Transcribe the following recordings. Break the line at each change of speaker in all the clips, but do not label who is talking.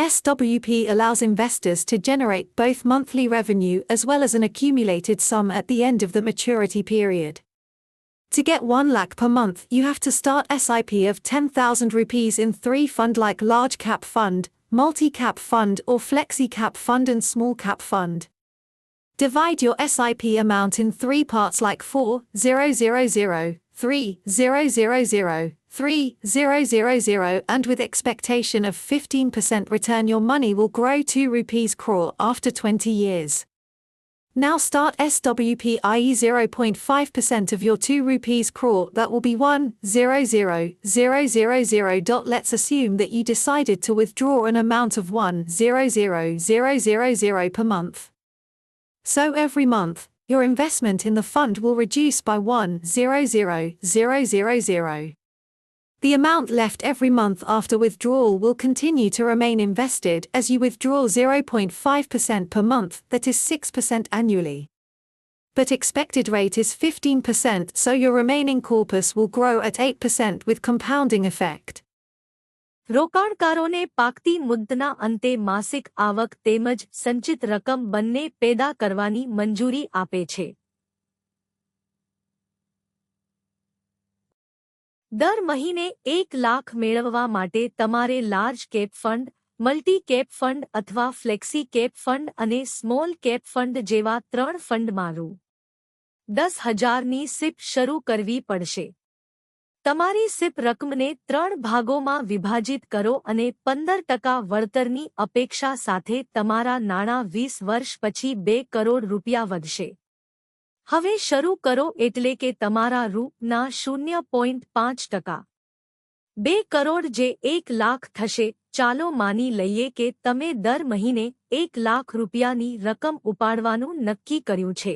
SWP allows investors to generate both monthly revenue as well as an accumulated sum at the end of the maturity period. To get 1 lakh per month, you have to start SIP of 10,000 rupees in 3 fund like large cap fund, multi-cap fund or flexi-cap fund and small cap fund. Divide your SIP amount in 3 parts like 4,000, 3,000, 3,000 and with expectation of 15% return your money will grow 2 rupees crore after 20 years. Now start SWP, i.e. 0.5% of your 2 rupees crore, that will be 1,000,000. Let's assume that you decided to withdraw an amount of 1,000,000 per month. So every month, your investment in the fund will reduce by 1,000,000. The amount left every month after withdrawal will continue to remain invested as you withdraw 0.5% per month, that is 6% annually. But expected rate is 15%, so your remaining corpus will grow at 8% with compounding effect.
રોકાણકારોને પાકતી મુદ્દના અંતે માસિક આવક તેમજ સંચિત રકમ બંને પેદા કરવાની મંજૂરી આપે છે. દર મહિને 1 લાખ મેળવવા માટે તમારે large cap fund, multi cap fund અથવા ફ્લેક્સી કેપ ફંડ અને સ્મોલ કેપ ફંડ જેવા 3 ફંડમાં રૂ. 10,000ની સિપ શરૂ કરવી પડશે. તમારી સિપ રકમને 3 ભાગોમાં વિભાજિત કરો અને 15% વળતરની અપેક્ષા સાથે તમારા નાણાં 20 વર્ષ પછી 2 કરોડ રૂપિયા વધશે. હવે શરૂ કરો એટલે કે તમારા રૂ.ના 0.5%. 2 કરોડ જે 1 લાખ થશે. ચાલો માની લઈએ કે તમે દર મહિને 1 લાખ રૂપિયાની રકમ ઉપાડવાનું નક્કી કર્યું છે.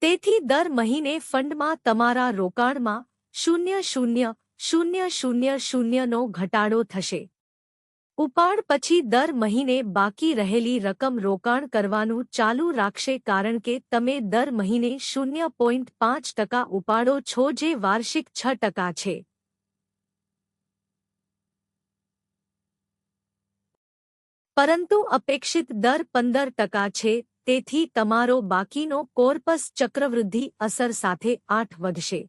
તેથી દર મહિને ફંડમાં તમારા રોકાણમાં 0,0,0,0નો ઘટાડો થશે. ઉપાડ પછી દર મહિને બાકી રહેલી રકમ રોકાણ કરવાનું ચાલુ રાખશે કારણ કે તમે દર મહિને 0.5% ઉપાડો છો જે વાર્ષિક 6% છે. પરંતુ અપેક્ષિત દર 15% છે, તેથી તમારો બાકીનો કોર્પસ ચક્રવૃદ્ધિ અસર સાથે 8 વધશે.